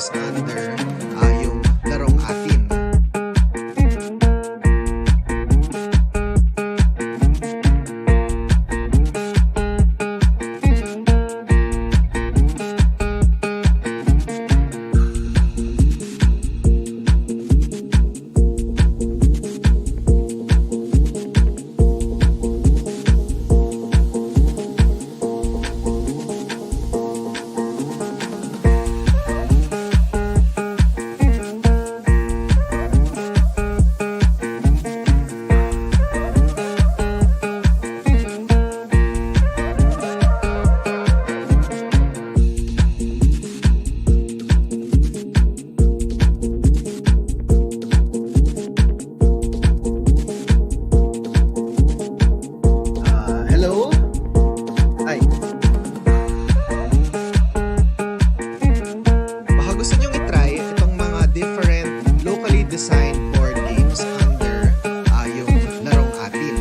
games under yung Larong Atin. Hello? Ay, baka gusto nyong itry itong mga different locally designed board games under yung Larong Atin.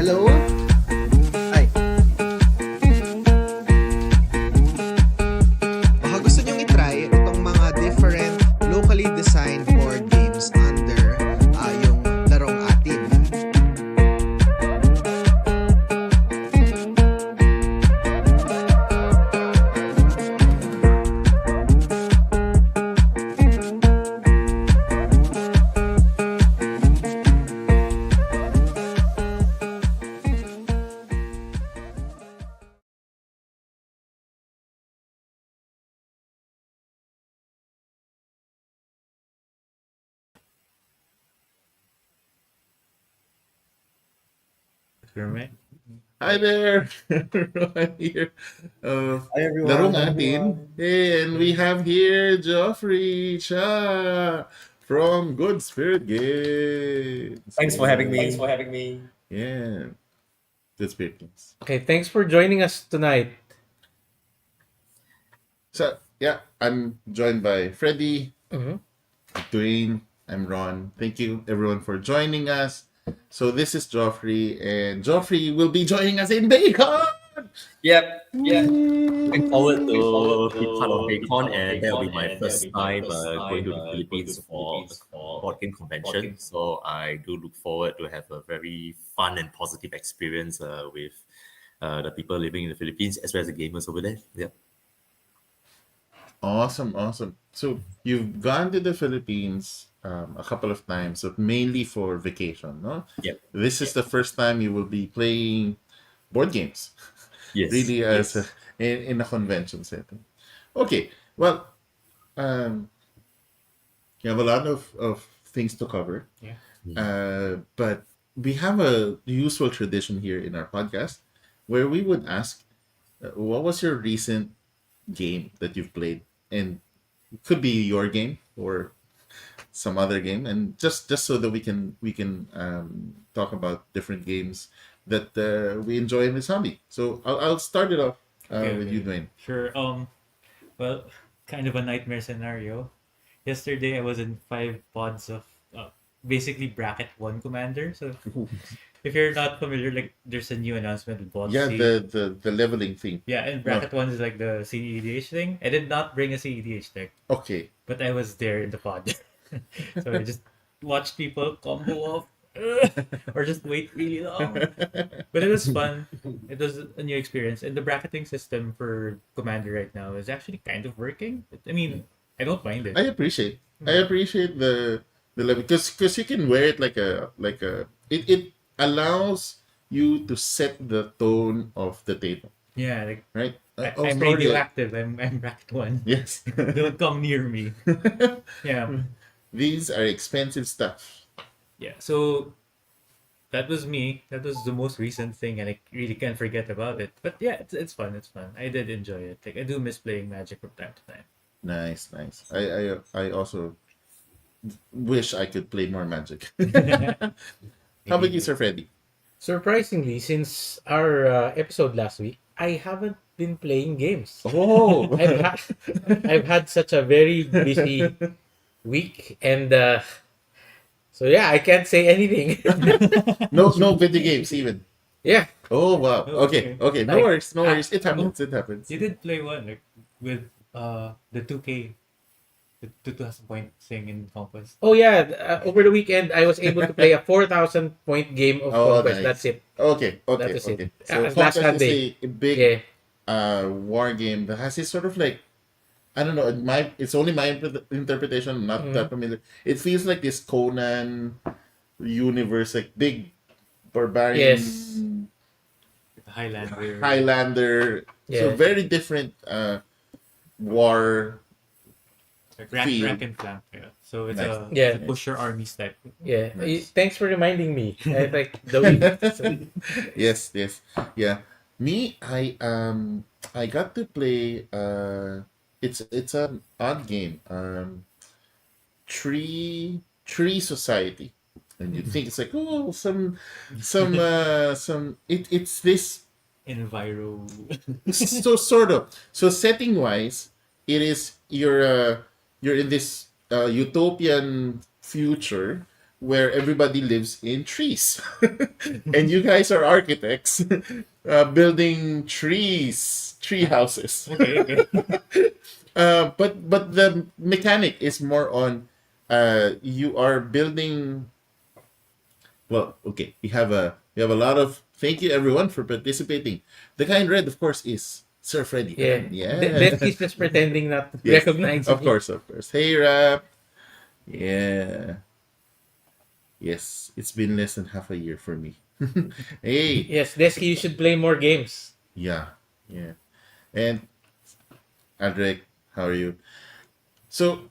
Hello? Ay, baka gusto nyong itry itong mga different locally designed board games under yung Larong Atin. Hi there, Rohan here of Hi everyone. Larong Atin. Hey, and we have here Geoffrey Chia from Good Spirit Games. Thanks for having me. Yeah, Good Spirit Games. Okay, thanks for joining us tonight. So, yeah, I'm joined by Freddie, Mhm. Dwayne, I'm Ron. Thank you everyone for joining us. So this is Geoffrey, and Geoffrey will be joining us in BAECON! Yep. Looking forward to be part of BAECON, and that will be my first time going to the Philippines for a board game convention. So I do look forward to have a very fun and positive experience with the people living in the Philippines as well as the gamers over there. Yep. Awesome. So you've gone to the Philippines a couple of times, but mainly for vacation, no? Yep. This is the first time you will be playing board games, Yes. really, as in a convention setting. Okay, well, you have a lot of things to cover, but we have a usual tradition here in our podcast where we would ask, what was your recent game that you've played, and it could be your game or some other game, and just so that we can talk about different games that we enjoy in this hobby. So I'll start it off with you, Dwayne. Sure. Well, kind of a nightmare scenario. Yesterday, I was in 5 pods of basically bracket 1 commander. So if you're not familiar, like there's a new announcement with bot Yeah, C. the leveling thing. Yeah, and bracket 1 is like the CEDH thing. I did not bring a CEDH deck, Okay. but I was there in the pod. So I just watched people combo off or just wait really long. But it was fun. It was a new experience. And the bracketing system for Commander right now is actually kind of working. I mean, I don't mind it. I appreciate the level, because you can wear it like a it allows you to set the tone of the table, Yeah, like right? I'm Sorry. radioactive. I'm bracket one. Yes. Don't come near me. Yeah, These are expensive stuff. yeah. So that was me. That was the most recent thing, and I really can't forget about it. But yeah, it's fun. It's fun. I did enjoy it. Like I do miss playing Magic from time to time. Nice, nice. I also wish I could play more Magic. How about you, Sir Freddy? Surprisingly, since our episode last week, I haven't been playing games. Oh, I've had such a very busy week, and so yeah, I can't say anything. no video games even. Yeah, Oh wow. Oh, Okay, okay. okay. No Like, worries, no worries. It happens. It happens. You did play one like with the 2K, the 2,000 point thing in Conquest. oh yeah, over the weekend I was able to play a 4,000 point game of Oh, Conquest. nice. That's it. Okay, okay, That is it. okay. So Last Conquest Sunday. is a big Yeah, war game that has this sort of like, I don't know, it's only my interpretation. I'm not that familiar. It feels like this Conan universe, like big barbarian yes, Highlander. Highlander. So yeah. very different war. Like Feel. rank and flank. Yeah. So it's Nice. Yeah. it's a push your armies type. Yeah. Nice. Thanks for reminding me. I like the week. Yes, yes, yeah. Me, I got to play. It's an odd game. Tree Society, and you think it's like, oh, it's this. Enviro. So sort of. So setting wise, it is you're in this utopian future where everybody lives in trees, and you guys are architects building tree houses. Okay, okay. But the mechanic is more on you are building. Well, okay, we have a lot of thank you everyone for participating. The guy in red, of course, is Sir Freddy. Yeah. Yeah. Death just pretending not to Yes, recognize of me. course, of course. Hey, Rap. Yeah. Yes, it's been less than half a year for me. Hey. Yes, Desky, you should play more games. Yeah. Yeah. And Adrek, how are you? So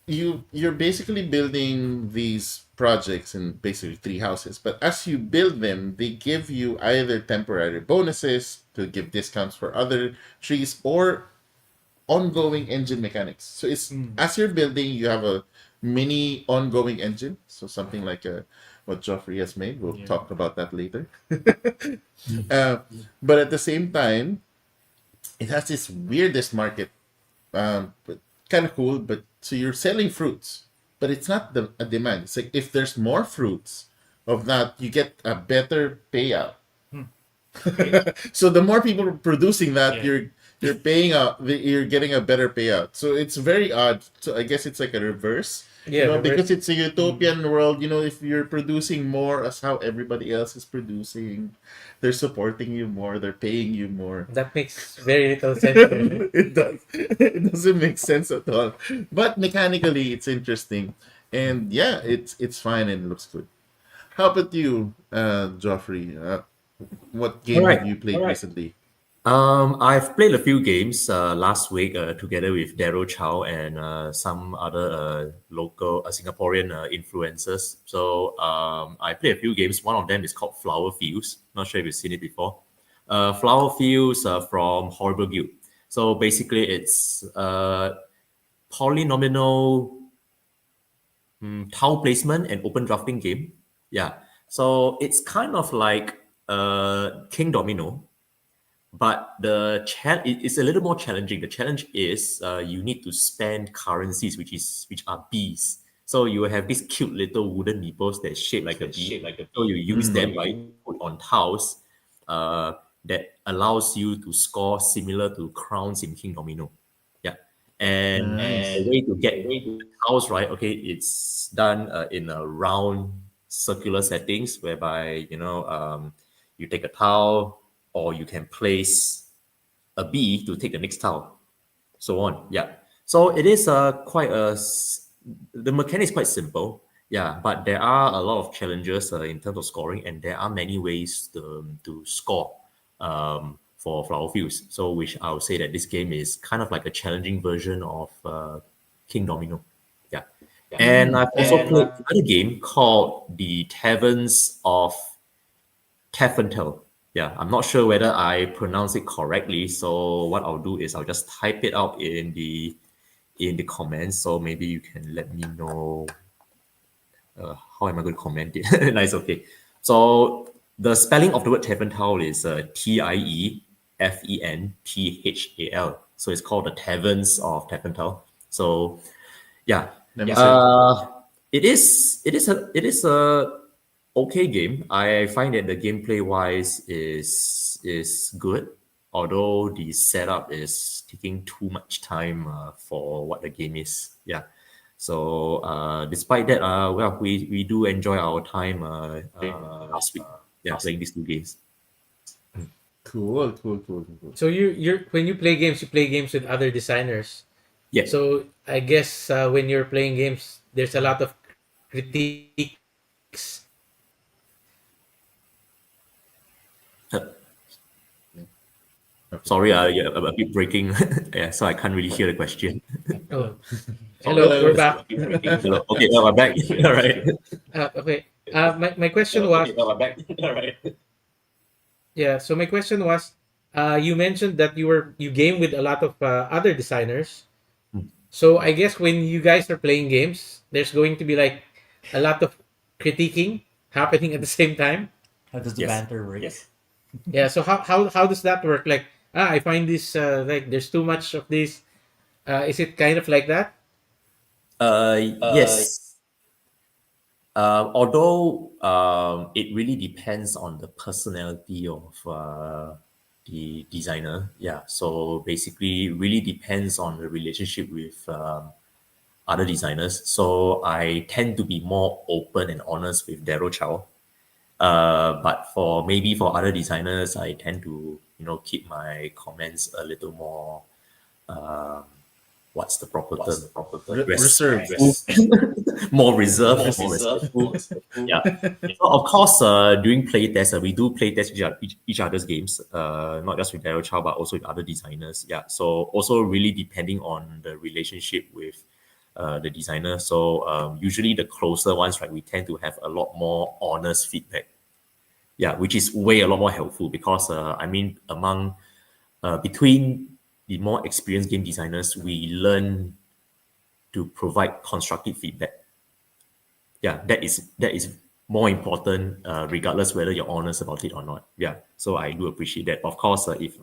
you're basically building these projects in basically three houses, but as you build them, they give you either temporary bonuses to give discounts for other trees or ongoing engine mechanics. So it's as you're building, you have a mini ongoing engine. So something like what Geoffrey has made. We'll talk about that later. But at the same time, it has this weirdest market. But kind of cool. But so you're selling fruits, but it's not a demand. It's like if there's more fruits of that, you get a better payout. So the more people are producing that, Yeah. you're paying out. You're getting a better payout. So it's very odd. So I guess it's like a reverse. Yeah, Because it's a utopian world. If you're producing more as how everybody else is producing, they're supporting you more. They're paying you more. that makes very little sense. It does. It doesn't make sense at all. But mechanically, it's interesting, and yeah, it's fine and it looks good. How about you, Geoffrey? What game Alright, have you played recently? I've played a few games last week together with Daryl Chow and some other local Singaporean influencers. So I played a few games. One of them is called Flower Fields. Not sure if you've seen it before. Flower Fields from Horrible Guild. So basically, it's polynomial tile placement and open drafting game. Yeah. So it's kind of like King Domino, but it's a little more challenging. The challenge is you need to spend currencies, which are bees. So you have these cute little wooden meeples that shape like a bee. So you use them, right, put on tiles that allows you to score similar to crowns in King Domino. Yeah. And Nice. the way to get tiles, right? Okay, it's done in a round circular settings whereby you take a tile, or you can place a bee to take the next tile, so on. Yeah. So it is the mechanic is quite simple, Yeah, but there are a lot of challenges in terms of scoring, and there are many ways to score for Flower Fields. So, which I would say that this game is kind of like a challenging version of King Domino. Yeah. And I've also played another game called the Taverns of Taffentel. Yeah, I'm not sure whether I pronounce it correctly. So what I'll do is I'll just type it out in the comments. So maybe you can let me know how am I going to comment it. Nice, okay. So the spelling of the word Taffental is Tiefenthal. So it's called the Taverns of Taffental. So yeah, Let me see. it is a okay game. I find that the gameplay wise is good, although the setup is taking too much time for what the game is. Yeah. So despite that, well, we do enjoy our time last week. Yeah, playing these two games. Cool. So you're when you play games with other designers. Yeah. So I guess when you're playing games, there's a lot of critiques. Sorry, yeah, a bit breaking. Yeah, so I can't really hear the question. Oh, hello, we're back. Hello. Okay, I'm back. All right. Okay. My question was, I'm back. All right. yeah. So my question was, you mentioned that you game with a lot of other designers. So I guess when you guys are playing games, there's going to be like a lot of critiquing happening at the same time. How does the Yes. banter work? Yes. Yeah. So how does that work? Like, I find this like there's too much of this. Is it kind of like that? Yes. Although it really depends on the personality of the designer. Yeah. So basically, it really depends on the relationship with other designers. So I tend to be more open and honest with Daryl Chow. But for other designers, I tend to keep my comments a little more. What's the proper term? Reserved. More reserved, more respectful. Yeah. So of course, during playtest, we do playtest each other's games, not just with Daryl Chow, but also with other designers. Yeah. So also really depending on the relationship with the designer. So usually the closer ones, right, we tend to have a lot more honest feedback. Yeah, which is way a lot more helpful because I mean between the more experienced game designers, we learn to provide constructive feedback. Yeah, that is more important, regardless whether you're honest about it or not. Yeah, so I do appreciate that. Of course, if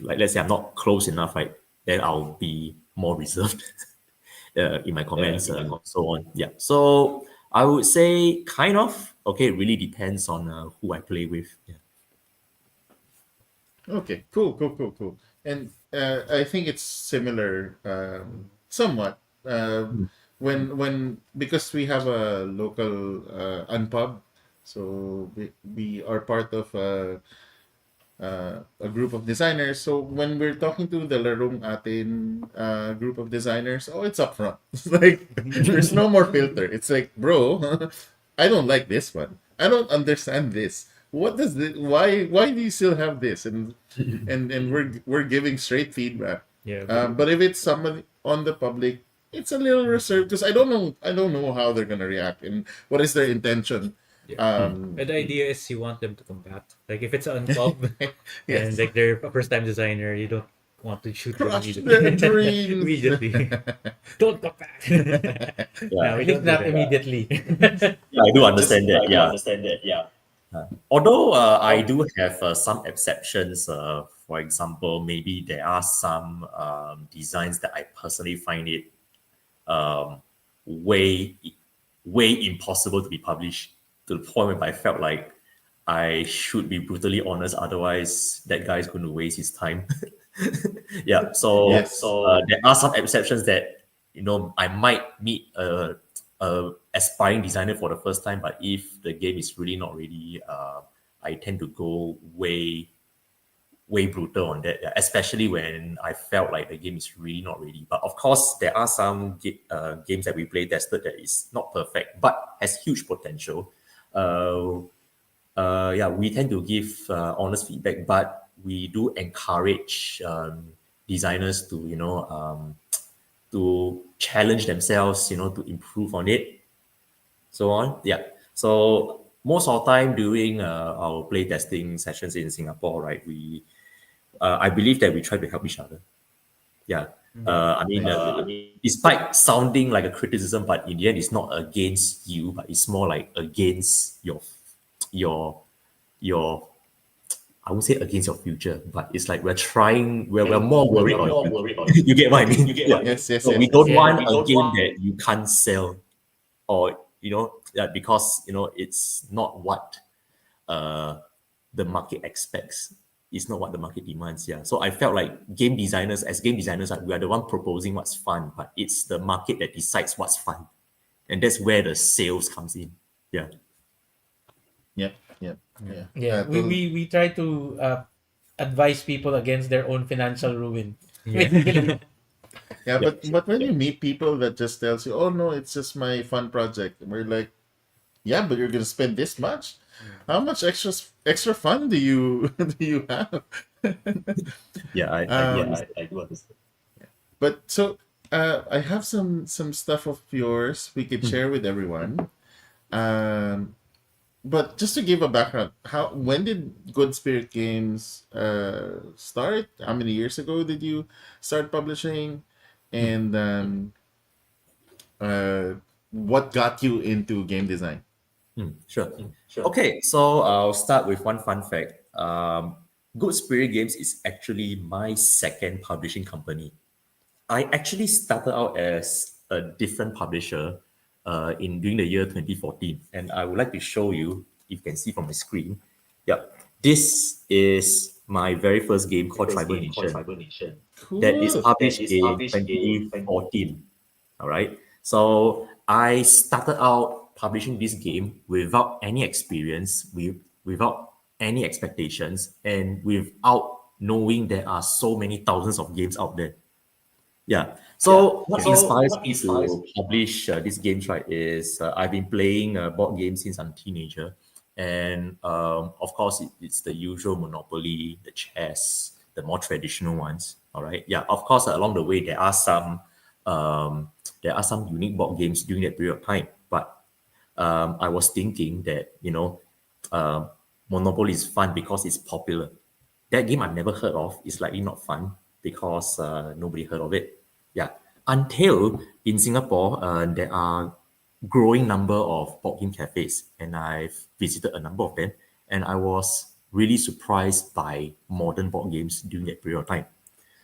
like let's say I'm not close enough, right, then I'll be more reserved in my comments and so on. Yeah, so I would say kind of okay. It really depends on who I play with. Yeah. Okay, cool. And I think it's similar, somewhat. When because we have a local unpub, so we are part of a group of designers. So when we're talking to the Larong Atin group of designers, oh, it's upfront. It's like there's no more filter. It's like, bro, I don't like this one. I don't understand this. What does this? Why do you still have this? And we're giving straight feedback. Yeah. But if it's somebody on the public, it's a little reserved because I don't know how they're gonna react and what is their intention. But the idea is you want them to come back. Like if it's on pub Yes. and like they're a first time designer, you don't want to shoot them Crush immediately. their dreams. Immediately. Don't come back. Yeah. we I think don't do not that. immediately. Yeah, I do understand that. Yeah. Although I do have some exceptions. For example, maybe there are some designs that I personally find it um, way way impossible to be published to the point where I felt like I should be brutally honest. Otherwise, that guy is going to waste his time. Yeah. So Yes. there are some exceptions that I might meet a aspiring designer for the first time, but if the game is really not ready, I tend to go way brutal on that, yeah, especially when I felt like the game is really not ready. But of course, there are some games that we play tested that is not perfect, but has huge potential. Uh, yeah, we tend to give honest feedback, but we do encourage designers to, to challenge themselves, to improve on it, so on. Yeah. So most of the time during our play testing sessions in Singapore, right, I believe that we try to help each other. Yeah. Despite sounding like a criticism, but in the end, it's not against you, but it's more like against your, your. I won't say against your future, but it's like we're trying. We're more worried about your future. You get what I mean? Yeah. Yes, yes, So yes. we yes. don't Yeah. want a game that you can't sell, or because it's not what the market expects. It's not what the market demands. Yeah. So I felt like as game designers, we are the one proposing what's fun, but it's the market that decides what's fun, and that's where the sales comes in. Yeah. Yep, yep, yeah. Yeah, we try to advise people against their own financial ruin. Basically. Yeah, Yep. but when you meet people that just tells you, "Oh no, it's just my fun project," and we're like, "Yeah, but you're gonna spend this much. How much extra fun do you do you have?" Yeah. I do understand. But so, I have some stuff of yours we could share with everyone. Um, but just to give a background, how when did Good Spirit Games start? How many years ago did you start publishing? And uh, what got you into game design? Sure. Okay, so I'll start with one fun fact. Good Spirit Games is actually my second publishing company. I actually started out as a different publisher in during the year 2014, and I would like to show you, if you can see from the screen. Yeah, this is my very first game called Tribal Nation that is Cool. published in 2014. All right. So I started out publishing this game without any experience, without any expectations, and without knowing there are so many thousands of games out there. Yeah. So what inspires me to publish these games, right, is I've been playing board games since I'm a teenager. And of course, it's the usual Monopoly, the chess, the more traditional ones. All right. Yeah. Of course, along the way, um, there are some unique board games during that period of time. But I was thinking that, uh, Monopoly is fun because it's popular. That game I've never heard of is likely not fun because nobody heard of it. Yeah. Until in Singapore, there are growing number of board game cafes, and I've visited a number of them, and I was really surprised by modern board games during that period of time.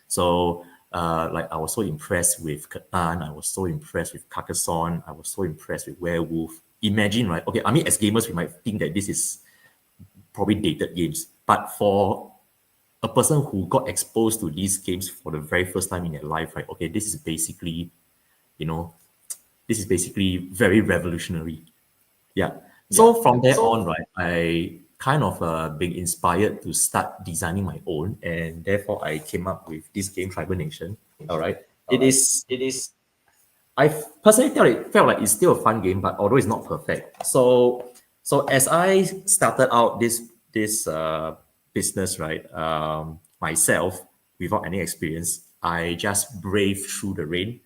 So, like, I was so impressed with Catan. I was so impressed with Carcassonne. I was so impressed with Werewolf. Imagine, right? Okay, I mean, as gamers, we might think that this is probably dated games, but for a person who got exposed to these games for the very first time in their life, right? Okay, you know, this is basically very revolutionary. Yeah. So from there on, right, I kind of being inspired to start designing my own, and therefore I came up with this game, Tribal Nation. All right. It is. I personally felt like it's still a fun game, but although it's not perfect. So as I started out this business, right, myself without any experience, I just braved through the rain,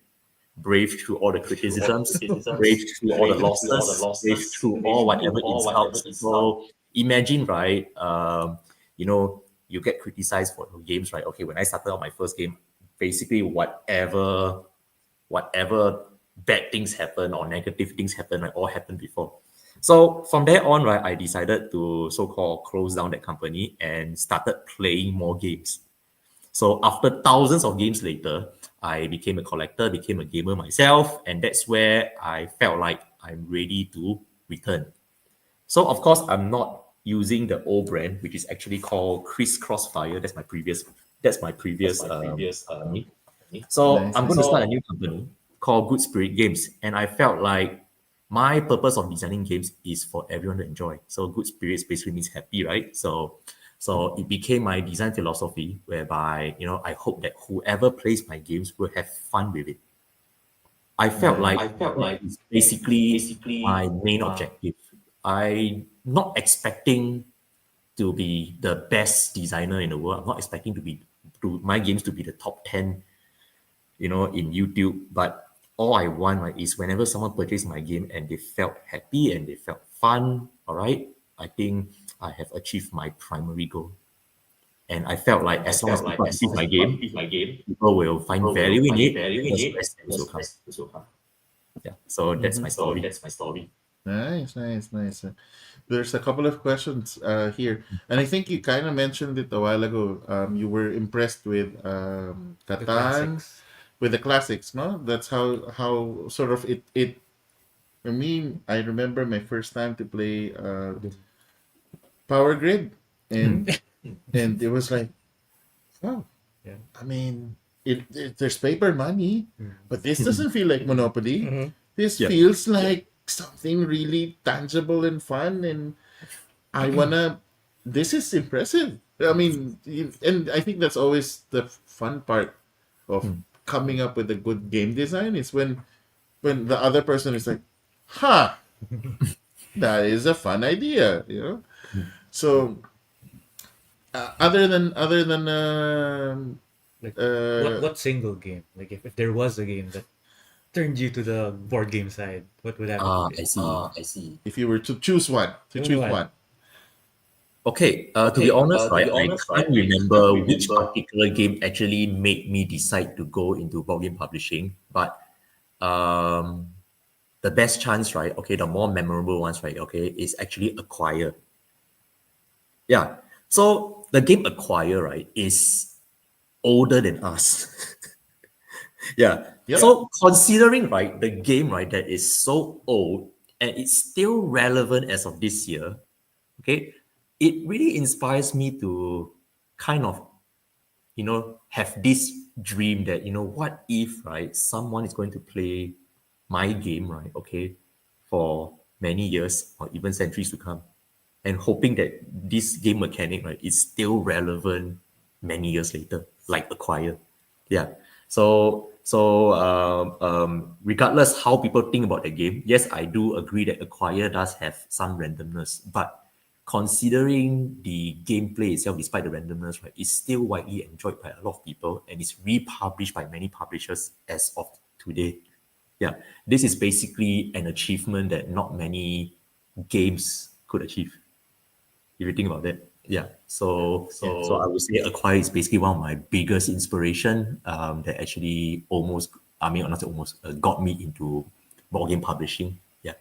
braved through all the criticisms, braved through all the losses, braved through all whatever insults. So imagine, right, you get criticized for your games, right? Okay, when I started out my first game, basically whatever bad things happen or negative things happen, right, all happened before. So from there on, right, I decided to so-called close down that company and started playing more games. So after thousands of games later, I became a collector, became a gamer myself, and that's where I felt like I'm ready to return. So of course, I'm not using the old brand, which is actually called Chris Crossfire. That's my previous company. So Nice, I'm going to nice. start a new company called Good Spirit Games, and I felt like my purpose of designing games is for everyone to enjoy. So Good Spirits basically means happy, right? So So it became my design philosophy, whereby I hope that whoever plays my games will have fun with it. I felt Right. like that is basically my main objective. I not expecting to be the best designer in the world. I'm not expecting to my games to be the top 10, in YouTube. But all I want, right, is whenever someone purchased my game and they felt happy and they felt fun, all right, I think I have achieved my primary goal. And I felt like as long as people achieve my game, people will find value in it, the rest will come. Yeah. So that's my story. Nice, nice, nice. There's a couple of questions here, and I think you kind of mentioned it a while ago. You were impressed with The Catan, classics. with the classics, no? That's how sort of it. I mean, I remember my first time to play Power Grid, and and it was like, oh, Yeah. I mean, there's paper money, but this doesn't feel like Monopoly. Mhm. This Yeah. feels like something really tangible and fun, and I wanna. This is impressive. I mean, and I think that's always the fun part of coming up with a good game design is when the other person is like, "Ha, that is a fun idea," you know. So, other than Like uh, what single game? Like if there was a game that turned you to the board game side, what would that Ah, be? I see. if you were to choose one, Only one. Okay, to be honest, right, I can't remember which particular game actually made me decide to go into board game publishing, but um, the best chance, right, okay, the more memorable ones, right, okay, is actually Acquire. Yeah. So the game Acquire, right, is older than us. Yeah. Yep. So considering, right, the game, right, that is so old and it's still relevant as of this year, okay, it really inspires me to kind of, have this dream that, what if, right, someone is going to play my game, right, okay, for many years or even centuries to come, and hoping that this game mechanic, right, is still relevant many years later, like Acquire. Yeah. So regardless how people think about the game, yes, I do agree that Acquire does have some randomness, but considering the gameplay itself, despite the randomness, right, is still widely enjoyed by a lot of people and is republished by many publishers as of today. Yeah, this is basically an achievement that not many games could achieve. If you think about that, yeah. So I would say Acquire is basically one of my biggest inspiration that actually almost, I mean, not almost, got me into board game publishing. Yeah.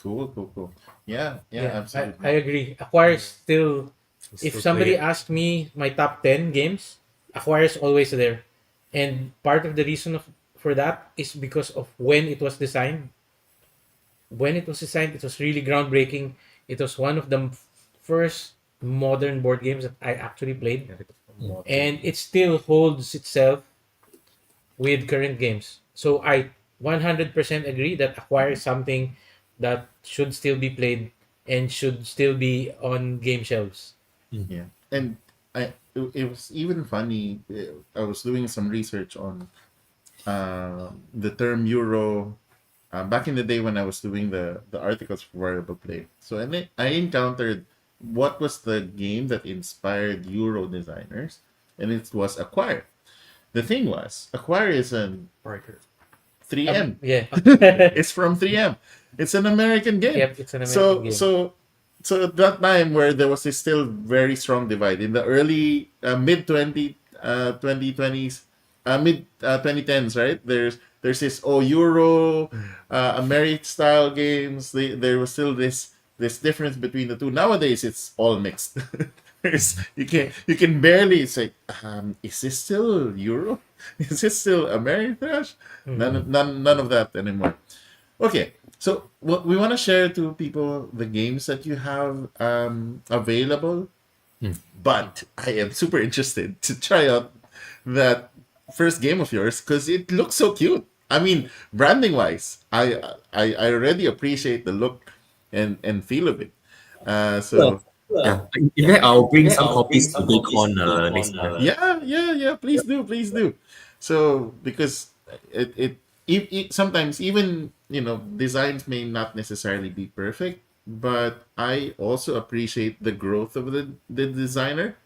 Cool. Yeah, Yeah, absolutely. I agree. Acquire is still. If Still somebody play it. asked me my top 10 games, Acquire is always there. And part of the reason for that is because of when it was designed. When it was designed, it was really groundbreaking. It was one of the first modern board games that I actually played. Yeah, more And it still holds itself with current games. So I 100% agree that Acquire is something that should still be played and should still be on game shelves. Yeah, and it was even funny. I was doing some research on the term Euro back in the day when I was doing the articles for Variable Play. So I encountered what was the game that inspired Euro designers, and it was Acquire. The thing was, Acquire is an Parker. 3M. Yeah. It's from 3M. It's an American game. Yep, it's an American So game. so at that time where there was this still very strong divide in the early mid 2020s, mid 2010s, right? There's this Euro American style games. There was still this difference between the two. Nowadays it's all mixed. You can barely say, is this still Euro? Is this still Ameritrash? None of that anymore. Okay, so what we want to share to people the games that you have available, but I am super interested to try out that first game of yours because it looks so cute. I mean, branding wise, I already appreciate the look and feel of it. Well, So Yeah. In fact, I'll bring some copies to BAECON next time. Yeah. Please do. So because sometimes even designs may not necessarily be perfect, but I also appreciate the growth of the designer.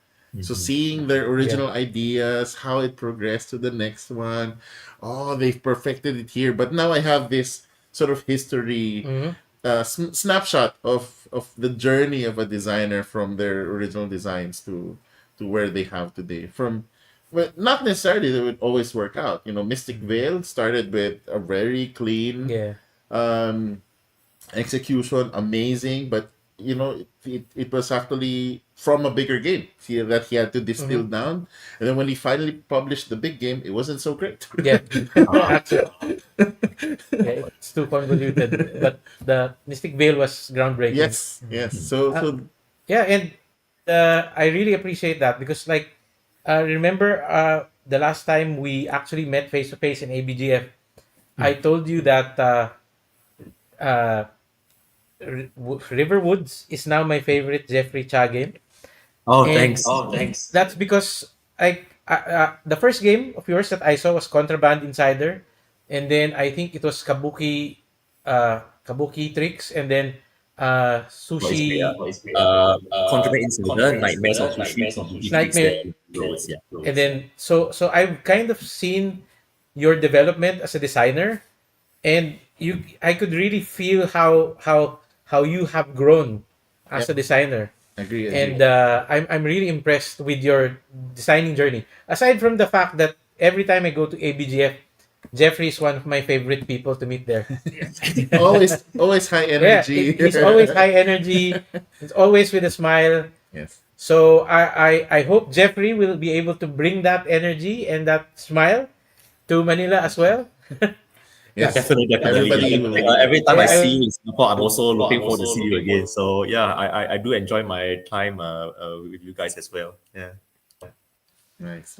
So Mhm. seeing their Yeah. original ideas, how it progressed to the next one. Oh, they've perfected it here, but now I have this sort of history Hmm. snapshot of the journey of a designer from their original designs to where they have today. From well, not necessarily that it would always work out. Mystic Veil started with a very clean Yeah. um, execution, amazing, but it was actually from a bigger game that he had to distill Hmm. down, and then when he finally published the big game, it wasn't so great. Yeah. Ah, Actually, yeah, it's too convoluted. But the Mystic Veil was groundbreaking. Yes. So Uh, so yeah, and I really appreciate that because, like, remember the last time we actually met face to face in ABGF, I told you that uh, Riverwoods is now my favorite Geoffrey Chia game, oh, and thanks. that's because the first game of yours that I saw was Contraband Insider, and then I think it was Kabuki Tricks, and then What is it? Sushi Contraband Insider, Nightmares of Sushi, Kabuki Tricks, Nightmare, and Roads. Yeah. and then so I've kind of seen your development as a designer, and I could really feel how you have grown as yeah, a designer, agree. and I'm really impressed with your designing journey. Aside from the fact that every time I go to ABGF, Jeffrey is one of my favorite people to meet there. Always high Yeah, energy. he's always high energy. He's always with a smile. Yes. So I hope Jeffrey will be able to bring that energy and that smile to Manila as well. Yeah, Yes. definitely. I Everybody mean, will. every time I Yeah, see you in Singapore, I'm also looking forward to see you again. So yeah, I do enjoy my time with you guys as well. Yeah. Nice.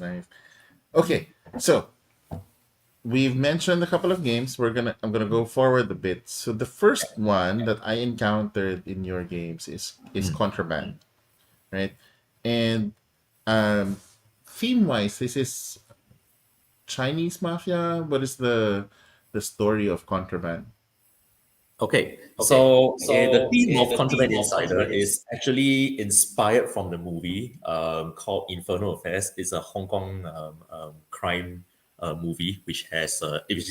Okay, so we've mentioned a couple of games. I'm gonna go forward a bit. So the first one that I encountered in your games is Mm. Contraband, right? And um, theme wise, this is Chinese mafia. What is the story of Contraband? Okay, so the theme of Contraband Insider is actually inspired from the movie called Infernal Affairs. It's a Hong Kong crime movie which is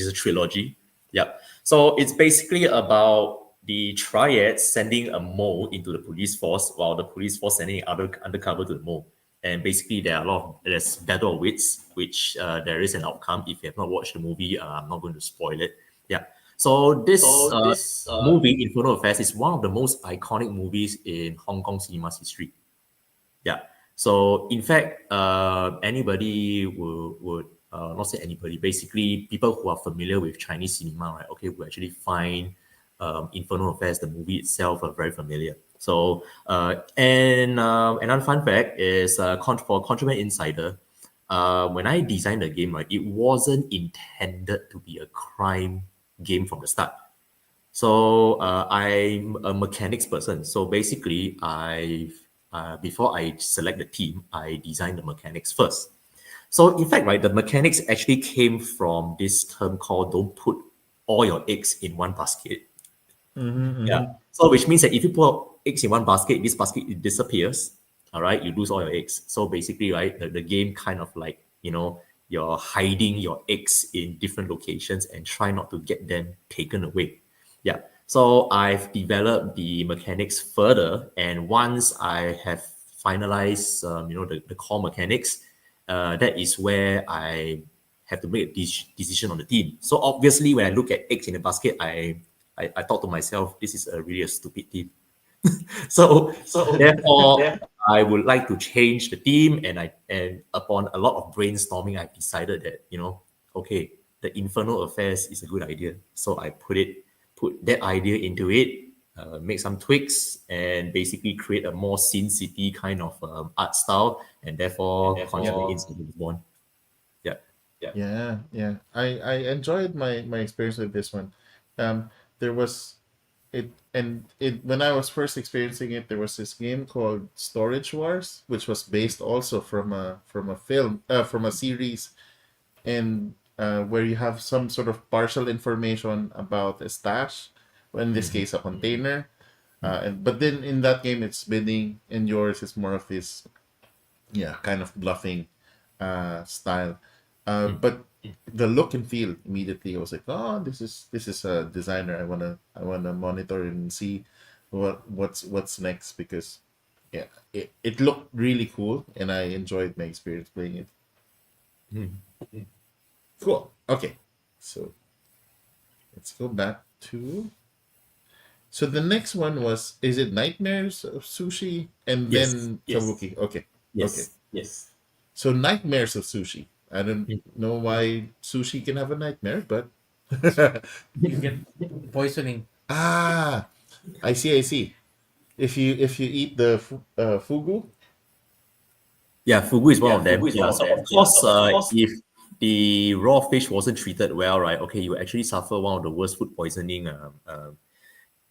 a trilogy. Yep. So it's basically about the triad sending a mole into the police force while the police force sending other undercover to the mole. And basically, there's battle of wits, which there is an outcome. If you have not watched the movie, I'm not going to spoil it. Yeah. So this movie, Infernal Affairs, is one of the most iconic movies in Hong Kong cinema's history. Yeah. So in fact, anybody would not say anybody. Basically, people who are familiar with Chinese cinema, right? Okay, will actually find Infernal Affairs, the movie itself, very familiar. So and another fun fact is for Contraband Insider. When I designed the game, right, it wasn't intended to be a crime game from the start. So I'm a mechanics person. So basically, before I select the team, I design the mechanics first. So in fact, right, the mechanics actually came from this term called "don't put all your eggs in one basket." Yeah. So which means that if you put eggs in one basket, this basket it disappears. All right, you lose all your eggs. So basically, right, the game kind of like you're hiding your eggs in different locations and try not to get them taken away. Yeah. So I've developed the mechanics further, and once I have finalized, the core mechanics, that is where I have to make a decision on the team. So obviously, when I look at eggs in a basket, I thought to myself, this is really a stupid team. So therefore, I would like to change the team, and upon a lot of brainstorming, I decided that okay, the Infernal Affairs is a good idea. So I put that idea into it, make some tweaks, and basically create a more Sin City kind of art style, and therefore Contraband Incident was born. Yeah. Yeah. I enjoyed my experience with this one. There was when I was first experiencing it, there was this game called Storage Wars, which was based also from a film from a series, and where you have some sort of partial information about a stash, well, in this case a container, and but then in that game it's bidding, and yours is more of this, yeah, kind of bluffing style. But the look and feel immediately, I was like, oh, this is a designer. I wanna monitor and see what's next, because yeah, it looked really cool and I enjoyed my experience playing it. Cool. Okay, so let's go back to. So the next one was, is it Nightmares of Sushi and Yes, then yes, Kabuki? Okay, okay. yes, yes. So Nightmares of Sushi. I don't know why sushi can have a nightmare, but You get poisoning. ah, I see, I see. If you eat the fugu, Yeah, fugu is one Yeah, of them. fugu is Yeah, one of so them. of Yeah, course, so of course, if the raw fish wasn't treated well, right? Okay, you actually suffer one of the worst food poisoning.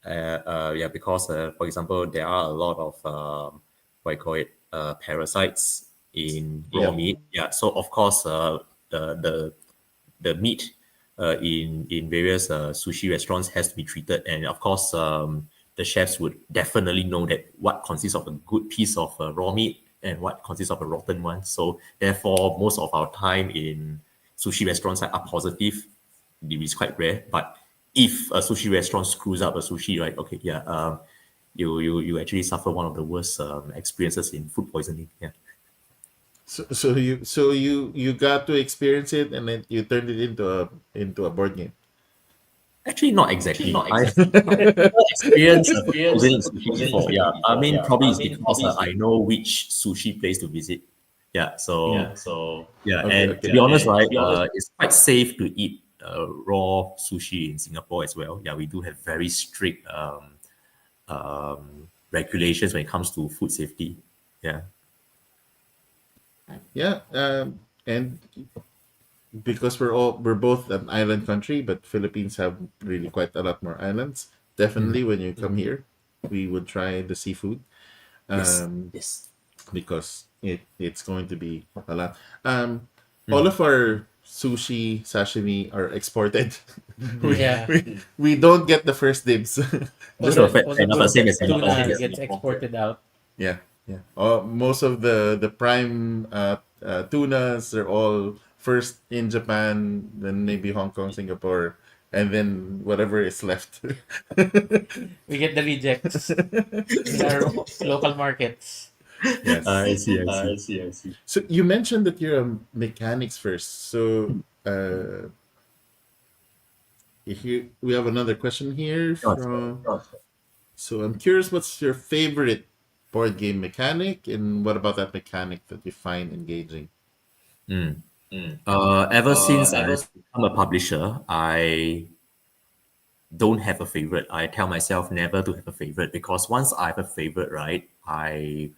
Yeah, because for example, there are a lot of what I call it, parasites in raw yeah, meat. Yeah, so of course, the the meat in various sushi restaurants has to be treated, and of course, the chefs would definitely know that what consists of a good piece of raw meat and what consists of a rotten one. So therefore, most of our time in sushi restaurants are positive. It is quite rare, but if a sushi restaurant screws up a sushi, right? Okay, yeah, you actually suffer one of the worst experiences in food poisoning. Yeah. so you got to experience it, and then you turned it into a board game. Actually, not actually exactly. not I've exactly. never experienced food Experience poisoning in food sushi poisoning before. sushi Yeah, I before. mean, Yeah, probably I it's mean because probably it's I know which sushi place to visit. Yeah, yeah. so So yeah, Okay, and to okay. be honest, and to right, be honest, it's quite safe to eat raw sushi in Singapore as well. Yeah, we do have very strict regulations when it comes to food safety. Yeah. Yeah, and because we're both an island country, but Philippines have really quite a lot more islands. Mm. Definitely, when you come here, we would try the seafood, Yes. um, Yes. because it's going to be a lot. All Mm. of our sushi sashimi are exported. we, Yeah. we don't get the first dibs. All Just the Perfect. all the Enough. good Same as Singapore. tuna Yes. gets exported out. yeah, yeah. Most of the prime tunas are all first in Japan, then maybe Hong Kong, Singapore, and then whatever is left. We get the rejects in our local markets. Yes. I see. I see. I see, I see. So you mentioned that you're a mechanics first. So here we have another question here Sure. from. So I'm curious, what's your favorite board game mechanic, and what about that mechanic that you find engaging? Mm. Mm. Ever since Ever I've become a publisher, I don't have a favorite. I tell myself never to have a favorite, because once I have a favorite, right, I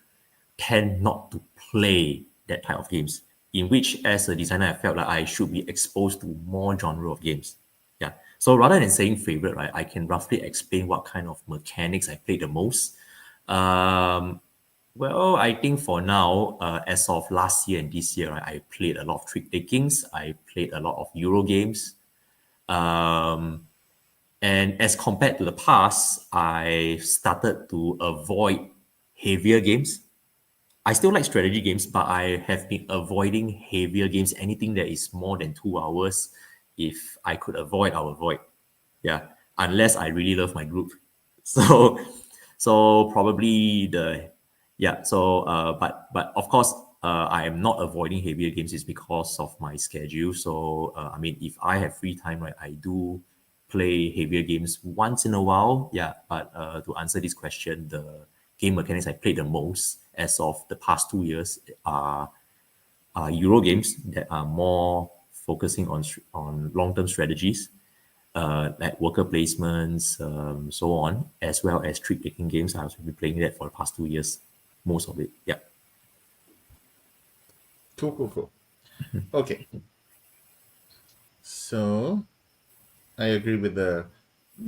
tend not to play that type of games. In which, as a designer, I felt like I should be exposed to more genre of games. Yeah. So rather than saying favorite, right, I can roughly explain what kind of mechanics I play the most. Um, well, I think for now, as of last year and this year, right, I played a lot of trick takings. I played a lot of Euro games. Um, and as compared to the past, I started to avoid heavier games. I still like strategy games, but I have been avoiding heavier games. Anything that is more than 2 hours, if I could avoid, I'll avoid. Yeah, unless I really love my group. So, so probably the yeah. So, but of course, I am not avoiding heavier games is because of my schedule. So, I mean, if I have free time, right, I do play heavier games once in a while. Yeah, but to answer this question, the game mechanics I played the most as of the past 2 years are Euro games that are more focusing on long term strategies, like worker placements, so on, as well as trick taking games. I've been playing that for the past 2 years, most of it. Yeah. Cool, cool, cool. Okay, so I agree with the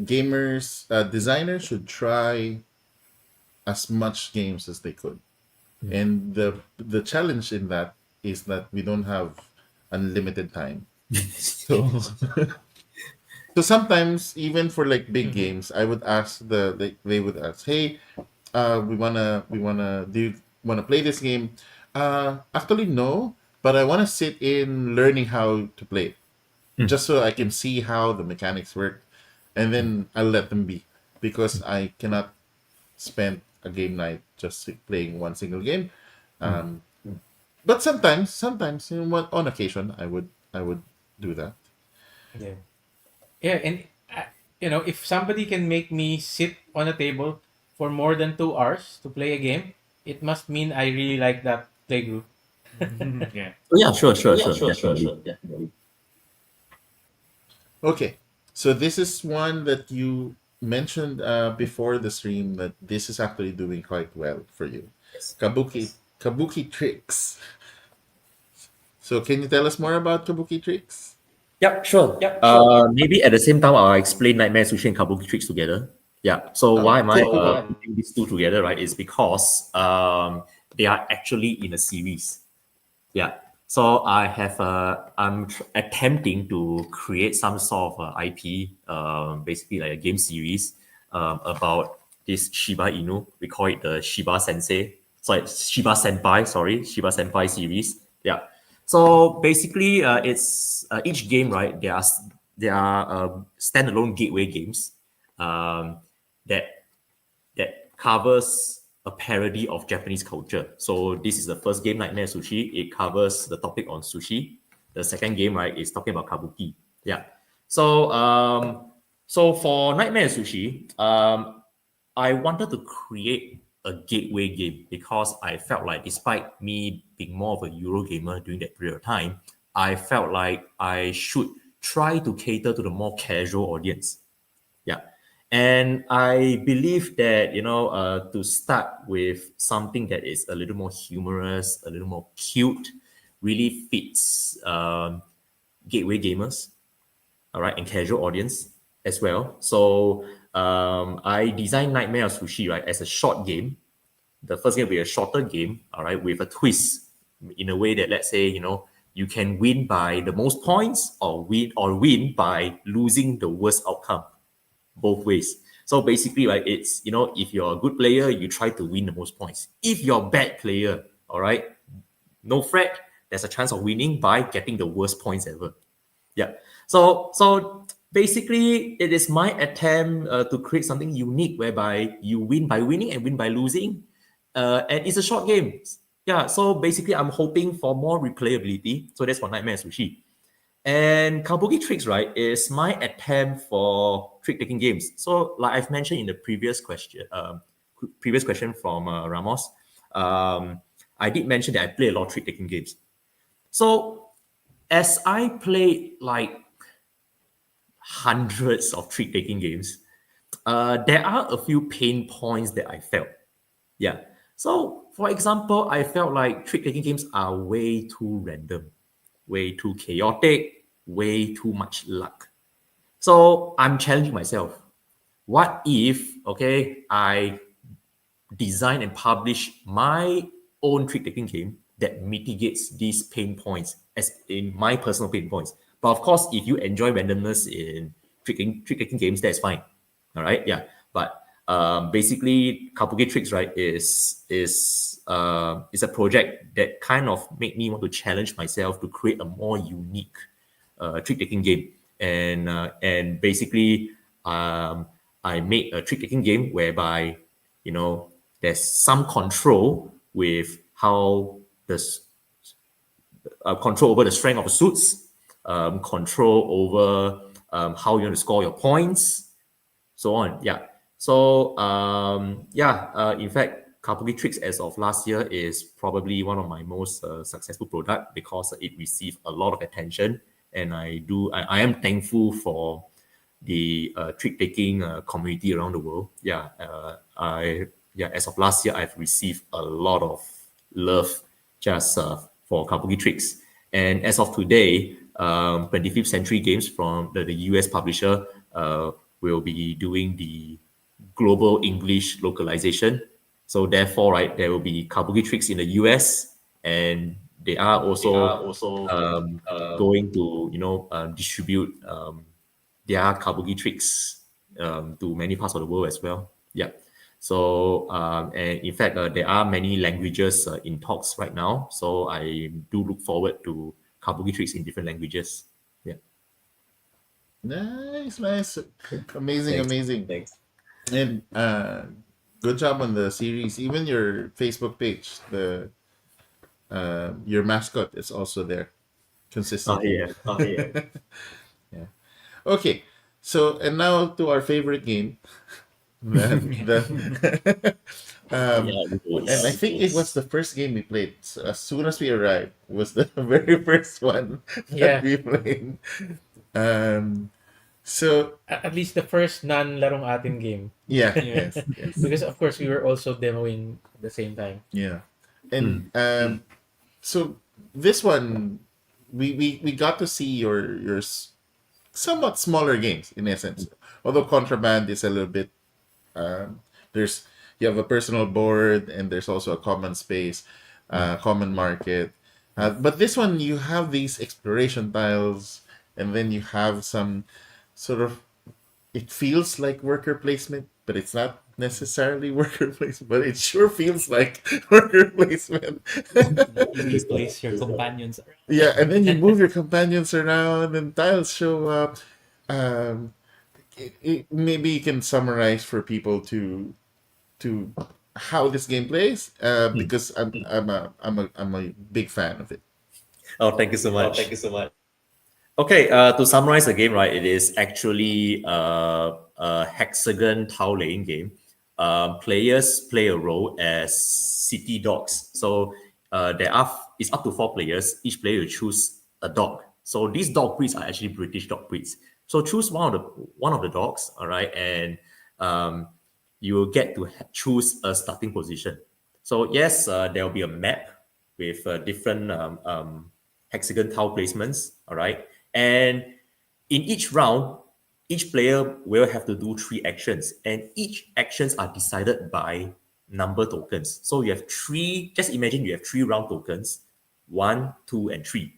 designers should try as much games as they could. And the challenge in that is that we don't have unlimited time. So so sometimes even for like big games, I would ask they would ask, hey, we wanna do you wanna play this game? Actually no, but I wanna sit in learning how to play just so I can see how the mechanics work, and then I'll let them be because I cannot spend a game night just playing one single game. Um, but sometimes, on occasion, I would do that. Yeah. Yeah, and if somebody can make me sit on a table for more than 2 hours to play a game, it must mean I really like that playgroup. Yeah. Oh, yeah, sure, definitely. Okay, so this is one that you mentioned before the stream that this is actually doing quite well for you. Yes. Kabuki tricks. So can you tell us more about Kabuki tricks? Yep, sure. Maybe at the same time, I'll explain Nightmare Sushi and Kabuki Tricks together. Yeah. So why am I putting these two together, right? Is because they are actually in a series. Yeah. So I'm attempting to create some sort of IP, basically like a game series about this Shiba Inu. We call it the Shiba Sensei. Sorry, Shiba Senpai. Sorry, Shiba Senpai series. Yeah. So basically, it's each game, right? There are standalone gateway games that covers a parody of Japanese culture. So this is the first game, Nightmare Sushi. It covers the topic on sushi. The second game, right, is talking about kabuki. Yeah. So for Nightmare Sushi, I wanted to create a gateway game because I felt like, despite me being more of a Euro gamer during that period of time, I felt like I should try to cater to the more casual audience. Yeah. And I believe that, to start with something that is a little more humorous, a little more cute, really fits gateway gamers, all right, and casual audience as well. So I designed Nightmare of Sushi, right, as a short game. The first game will be a shorter game, all right, with a twist in a way that, let's say, you can win by the most points or win by losing the worst outcome, both ways. So basically, right, it's, if you're a good player, you try to win the most points. If you're a bad player, all right, no fret, there's a chance of winning by getting the worst points ever. Yeah. So basically, it is my attempt to create something unique whereby you win by winning and win by losing. And it's a short game. Yeah. So basically, I'm hoping for more replayability. So that's for Nightmare Sushi. And Kabuki Tricks, right, is my attempt for trick-taking games. So, like I've mentioned in the previous question from Ramos, I did mention that I play a lot of trick-taking games. So, as I play like hundreds of trick-taking games, there are a few pain points that I felt. Yeah. So, for example, I felt like trick-taking games are way too random, way too chaotic, way too much luck. So I'm challenging myself. What if, okay, I design and publish my own trick-taking game that mitigates these pain points, as in my personal pain points? But of course, if you enjoy randomness in trick-taking games, that's fine. All right, yeah. But basically, Kabuki Tricks, right, is a project that kind of made me want to challenge myself to create a more unique trick-taking game. And basically, I made a trick-taking game whereby, there's some control with how the control over the strength of the suits, control over how you want to score your points, so on. Yeah. So in fact, Kabuki Tricks as of last year is probably one of my most successful product because it received a lot of attention, and I am thankful for the trick-taking community around the world. As of last year, I've received a lot of love just for Kabuki Tricks. And as of today, 25th Century Games from the US publisher will be doing the global English localization. So therefore, right, there will be Kabuki tricks in the US, and they are also going to distribute their Kabuki tricks to many parts of the world as well. Yeah. So and in fact, there are many languages in talks right now. So I do look forward to Kabuki tricks in different languages. Yeah. Nice. Amazing, Thanks. amazing. Thanks. And good job on the series. Even your Facebook page, the your mascot is also there consistently. Yeah. Oh, yeah. Yeah. Okay. So and now to our favorite game. the and I think it was the first game we played. So as soon as we arrived, was the very first one Yeah. that we played. Um, so At least the first non-Larong Atin game. yeah, Yeah. yes, Because of course we were also demoing at the same time. yeah, and so this one, we got to see your somewhat smaller games in essence. Although Contraband is a little bit, there's you have a personal board and there's also a common space, common market. But this one you have these exploration tiles, and then you have some sort of, it feels like worker placement, but it's not necessarily worker placement, but it sure feels like worker placement. You place your companions around. Yeah, and then you move your companions around and tiles show up. Um, maybe you can summarize for people to how this game plays, because I'm a big fan of it. Oh, thank you so much. Okay, to summarize the game, right, it is actually a hexagon tile laying game. Players play a role as city dogs. So it's up to 4 players. Each player will choose a dog. So these dog breeds are actually British dog breeds. So choose one of the dogs, all right, and you will get to choose a starting position. So yes, there will be a map with different hexagon tile placements, all right, and in each round, each player will have to do 3 actions, and each actions are decided by number tokens. So you have 3. Just imagine you have 3 round tokens, 1, 2, and 3.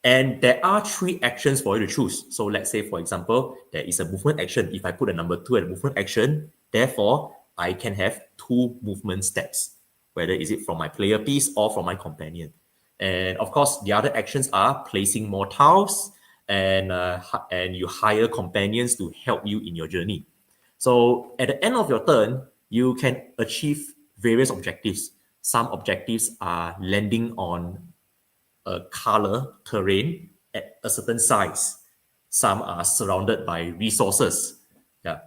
And there are 3 actions for you to choose. So let's say, for example, there is a movement action. If I put a number 2 at a movement action, therefore, I can have 2 movement steps, whether is it from my player piece or from my companion. And of course, the other actions are placing more tiles and you hire companions to help you in your journey. So at the end of your turn, you can achieve various objectives. Some objectives are landing on a color terrain at a certain size. Some are surrounded by resources. Yeah.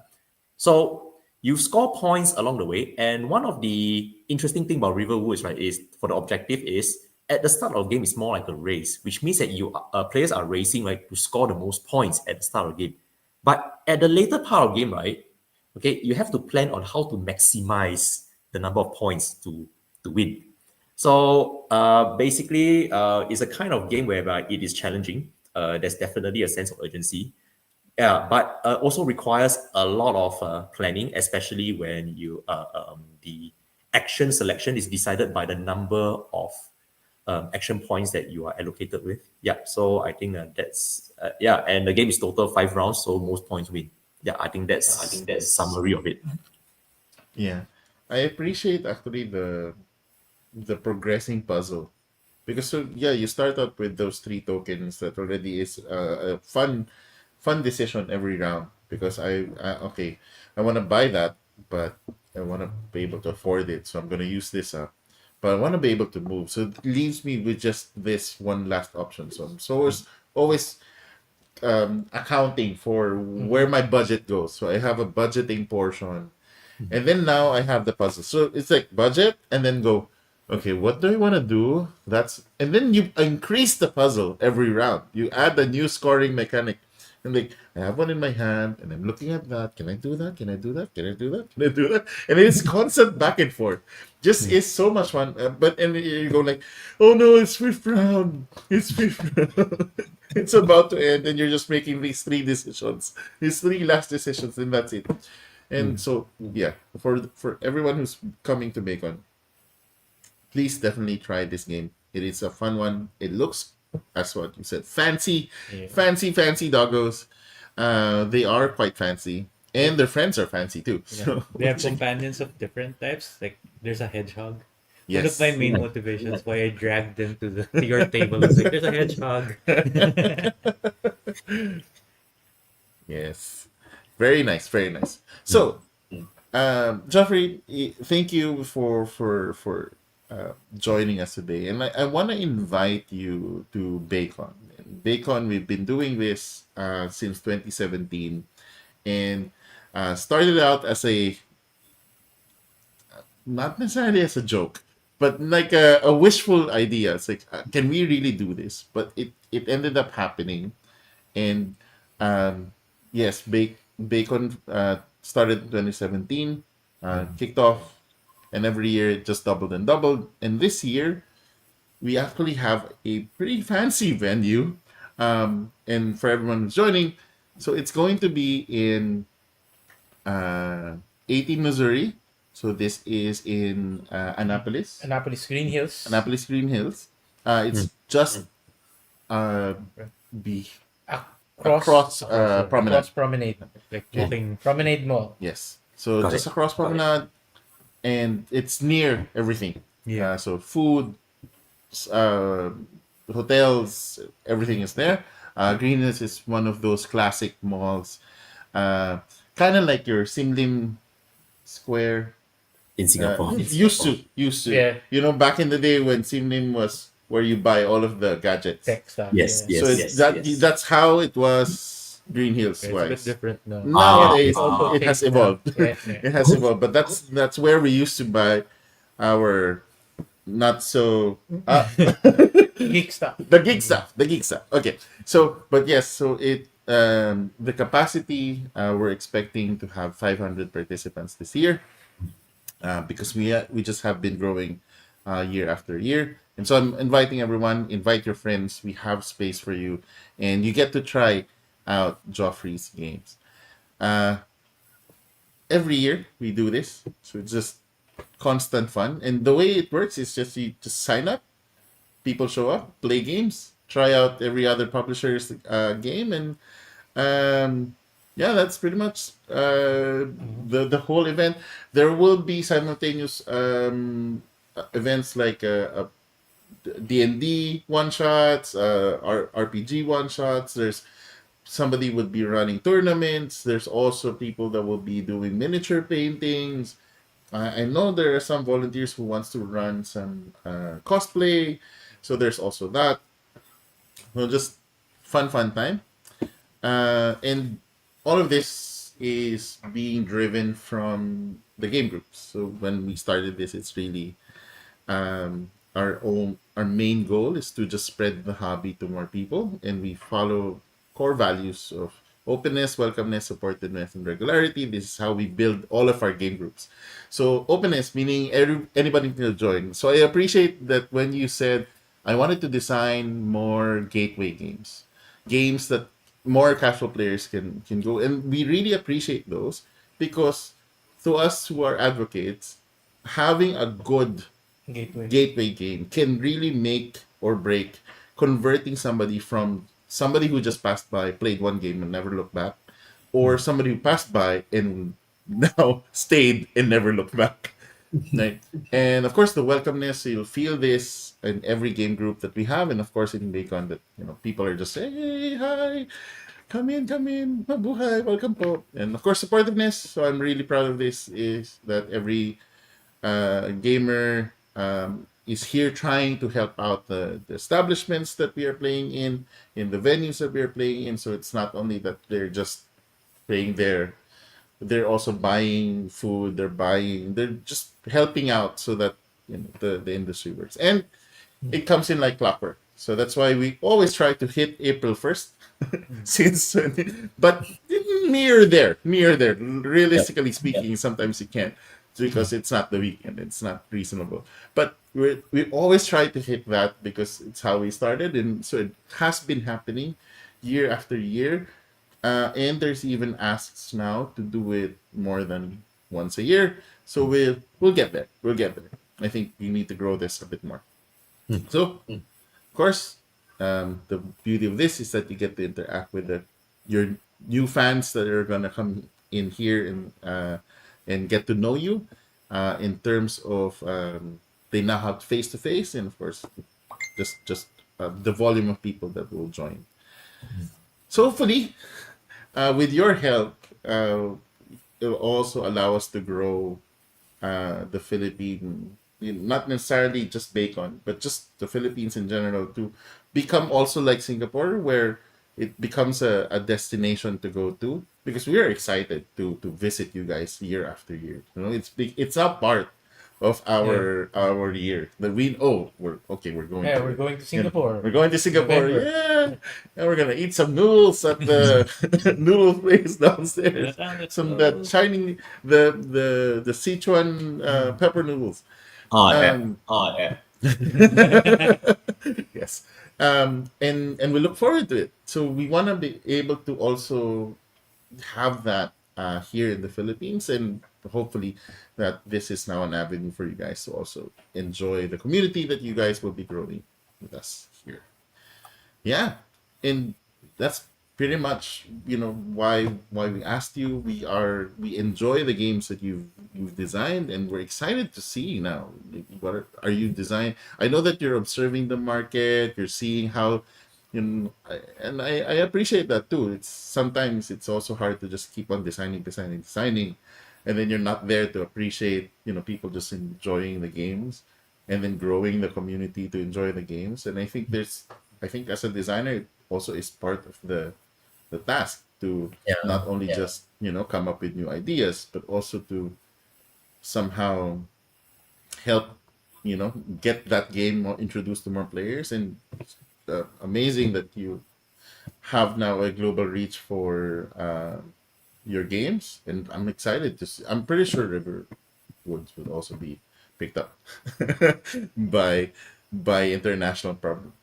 So you score points along the way. And one of the interesting thing about Riverwoods, right, is for the objective is at the start of the game, it's more like a race, which means that players are racing, right, to score the most points at the start of the game. But at the later part of the game, right, okay, you have to plan on how to maximize the number of points to win. So basically, it's a kind of game whereby it is challenging. There's definitely a sense of urgency. Yeah, but also requires a lot of planning, especially when the action selection is decided by the number of action points that you are allocated with. Yeah, so I think that's and the game is total 5 rounds, so most points win. Yeah, I think that's the summary of it. Yeah, I appreciate actually the progressing puzzle, because so yeah, you start out with those 3 tokens that already is a fun decision every round, because I want to buy that, but I want to be able to afford it, so I'm going to use this up. But I want to be able to move, so it leaves me with just this one last option. So I'm always accounting for where my budget goes. So I have a budgeting portion, and then now I have the puzzle. So it's like budget, and then go, okay, what do I want to do? And then you increase the puzzle every round. You add a new scoring mechanic. And like, I have one in my hand, and I'm looking at that. Can I do that? Can I do that? Can I do that? Can I do that? And it's constant back and forth. Just is so much fun. And you go like, oh no, it's fifth round. It's fifth round. it's about to end, and you're just making these three decisions, these three last decisions, and that's it. And so, yeah, for everyone who's coming to BAECON, please definitely try this game. It is a fun one. It looks, as what you said, fancy, Yeah. fancy doggos. They are quite fancy, and their friends are fancy too. So They have companions of different types. Like there's a hedgehog. One of yes, my main motivations why I dragged them to your table is like there's a hedgehog. yes, very nice, very nice. So, Geoffrey, thank you for joining us today, and I want to invite you to BAECON. BAECON, we've been doing this since 2017, and started out as a not necessarily as a joke, but like a wishful idea. It's like, can we really do this? But it ended up happening, and yes, Bacon started in 2017, kicked off, and every year it just doubled and doubled. And this year, we actually have a pretty fancy venue, and for everyone who's joining, so it's going to be in 18 Missouri. So this is in Annapolis, Annapolis Green Hills. Annapolis Green Hills. It's just be across Promenade. Across Promenade. Like walking. Promenade Mall. Yes. So Got just it. across Promenade, and it's near everything. Yeah. So food, uh, hotels, everything is there. Green Hills is one of those classic malls, kind of like your Simlim Square. In Singapore. Used to. Yeah. You know, back in the day when Simlim was where you buy all of the gadgets. Tech stuff. Yes, yeah. yes. So it's that's how it was Green Hills It's a bit wise. different now. Nowadays, also it has taste evolved. now. Yeah, yeah. It has evolved, but that's where we used to buy our not so Geek stuff. the geek stuff. Okay, so but yes, so it the capacity we're expecting to have 500 participants this year, because we just have been growing year after year, and so I'm inviting everyone. Invite your friends. We have space for you, and you get to try out Joffrey's games. Every year we do this, so it's just constant fun. And the way it works is just you just sign up, people show up, play games, try out every other publisher's game, and yeah, that's pretty much the whole event. There will be simultaneous events like D&D one shots, RPG one shots. There's somebody would be running tournaments. There's also people that will be doing miniature paintings. I know there are some volunteers who wants to run some cosplay, so there's also that. Well, just fun time, and all of this is being driven from the game groups. So when we started this, it's really our main goal is to just spread the hobby to more people, and we follow core values of openness, welcomeness, supportiveness, and regularity. This is how we build all of our game groups. So openness meaning anybody can join. So I appreciate that when you said I wanted to design more gateway games that more casual players can go, and we really appreciate those, because to us who are advocates, having a good gateway game can really make or break converting somebody from somebody who just passed by, played one game and never looked back, or somebody who passed by and now stayed and never looked back. Right? And of course, the welcomeness, you'll feel this in every game group that we have, and of course in BAECON, that people are just saying, hey, hi, come in, mabuhay, welcome po. And of course, supportiveness. So I'm really proud of this, is that every gamer is here trying to help out the establishments that we are playing in the venues that we are playing in. So it's not only that they're just playing there, they're also buying food, they're just helping out so that the industry works. And it comes in like clockwork. So that's why we always try to hit April 1st. Since but near there. Realistically speaking, sometimes you can't. because it's not the weekend, it's not reasonable. But we always try to hit that because it's how we started, and so it has been happening year after year. And there's even asks now to do it more than once a year. So we'll get there. We'll get there. I think we need to grow this a bit more. So, of course, the beauty of this is that you get to interact with your new fans that are gonna come in here and get to know you. In terms of they now have face to face, and of course, just the volume of people that will join. So hopefully, with your help, it'll also allow us to grow the Philippine, not necessarily just BAECON, but just the Philippines in general, to become also like Singapore, where it becomes a destination to go to, because we are excited to visit you guys year after year. It's a part of our year that we're going Yeah, to we're going to you know, Singapore. we're going to Singapore, November. yeah, and we're gonna eat some noodles at the noodle place downstairs. Some that shining the Sichuan pepper noodles. Yeah. Um, Yeah. yes, and we look forward to it. So we want to be able to also have that here in the Philippines, and hopefully that this is now an avenue for you guys to also enjoy the community that you guys will be growing with us here. Yeah, and that's pretty much why we asked you. We enjoy the games that you've designed, and we're excited to see now what are you design. I know that you're observing the market, you're seeing how, and I appreciate that too. It's sometimes it's also hard to just keep on designing, and then you're not there to appreciate people just enjoying the games, and then growing the community to enjoy the games. And I think as a designer, it also is part of the task to Yeah. not only just come up with new ideas, but also to somehow help get that game more introduced to more players. And amazing that you have now a global reach for your games, and I'm excited to see. I'm pretty sure River Woods would also be picked up by international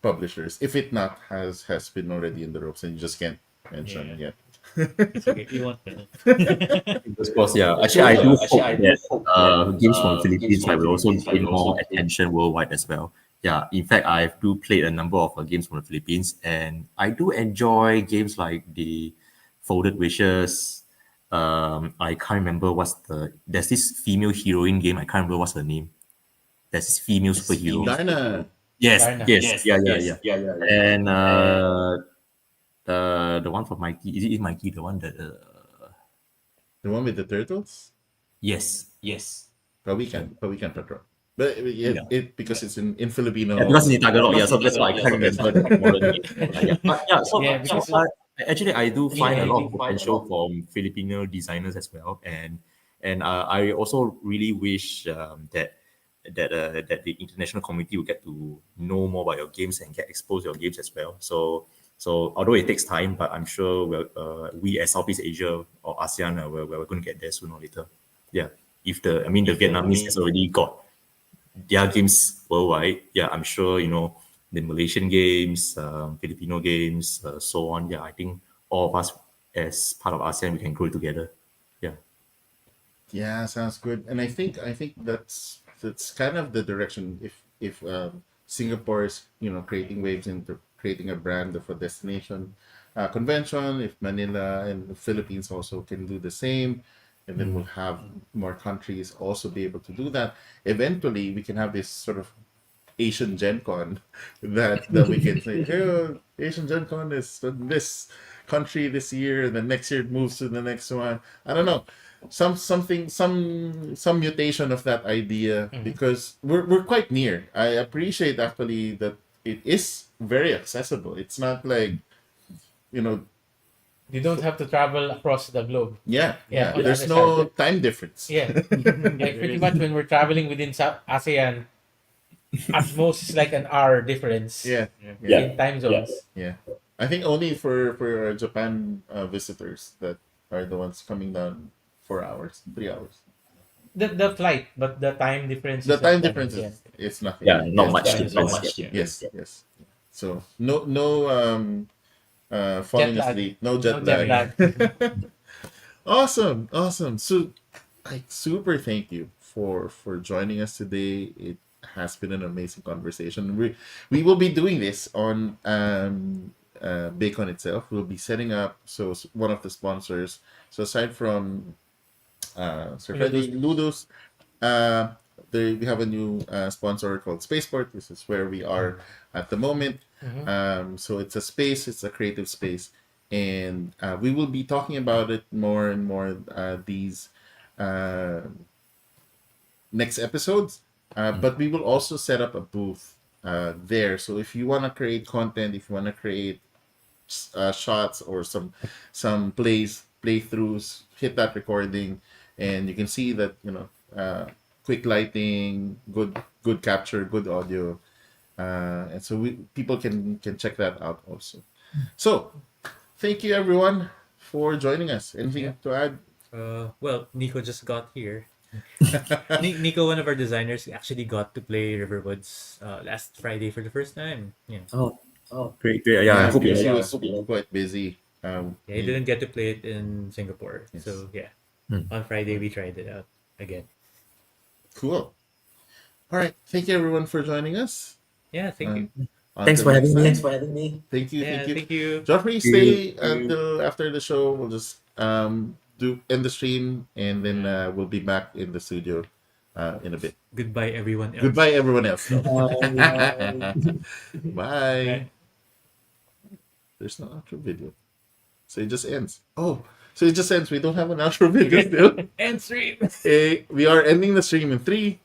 publishers, if it not has been already in the ropes and you just can't mention yet. It's okay. We want that. Of course, yeah. Actually, I do hope that games from the Philippines will also gain more attention worldwide as well. Yeah, in fact, I do played a number of games from the Philippines, and I do enjoy games like the Folded Wishes. I can't remember there's this female heroine game. I can't remember what's her name. There's this female superhero. Darna, Yes, Darna. yes, yeah. And the one from Mikey, is it Mikey? The one that the one with the turtles, yes. Pawikan Petro. But because it's in Filipino. Yeah, because it's in Tagalog, yeah, so that's why I can't remember the modern name. Yeah, Yeah, because actually I do find a I lot of think potential from Filipino designers as well, and I also really wish that the international community will get to know more about your games and get exposed to your games as well. So although it takes time, but I'm sure we as Southeast Asia or ASEAN we're going to get there sooner or later. Yeah, if the Vietnamese has already got their games worldwide, yeah, I'm sure the Malaysian games, Filipino games, so on. Yeah, I think all of us as part of ASEAN we can grow together. Yeah. Yeah, sounds good. And I think that's kind of the direction. If Singapore is creating waves into creating a brand of a destination convention, if Manila and the Philippines also can do the same, and then we'll have more countries also be able to do that. Eventually, we can have this sort of Asian Gen Con that we can say, hey, Asian Gen Con is in this country this year, and then next year it moves to the next one. I don't know. Some mutation of that idea, because we're quite near. I appreciate actually that it is very accessible. It's not like you don't have to travel across the globe. yeah. On the There's other no side. time difference. Yeah, like pretty much when we're traveling within ASEAN, at most it's like an hour difference Yeah. in time zones. Yeah. I think only for Japan visitors that are the ones coming down 4 hours, 3 hours. the flight, but the time difference. The is time not that difference much, is nothing. Yeah, not Yes, much yeah, difference. not much, Yeah. yes, yes. So no Jet falling lag. asleep, no No jet jet lag. lag. Awesome. So I super thank you for joining us today. It has been an amazing conversation. We will be doing this on BAECON itself. We'll be setting up one of the sponsors. So aside from Sir Freddy Ludus, uh, we have a new sponsor called Spaceport. This is where we are at the moment. Mhm. So it's a space, it's a creative space, and we will be talking about it more and more these uh, next episodes. But we will also set up a booth there. So if you want to create content, if you want to create shots or some playthroughs, hit that recording, and you can see that quick lighting, good capture, good audio, and so people can check that out also. So thank you everyone for joining us. Anything to add? Well, Nico just got here. Nico, one of our designers, actually got to play Riverwoods last Friday for the first time. Yeah. Great. Yeah, I hope because he you. was quite busy. Yeah, he didn't get to play it in Singapore. Yes. So yeah, Hmm. on Friday we tried it out again. Cool. All right. Thank you everyone for joining us. Yeah, thank you. Thanks Until for next having me. time. Thank you. Yeah, thank you. Geoffrey, Thank stay you. until after the show. We'll just do end the stream, and then we'll be back in the studio in a bit. Goodbye, everyone else. Goodbye, everyone else. Bye. Bye. There's no outro video, so it just ends. Oh, so it just ends. We don't have an outro video still. End stream. Okay, we are ending the stream in 3,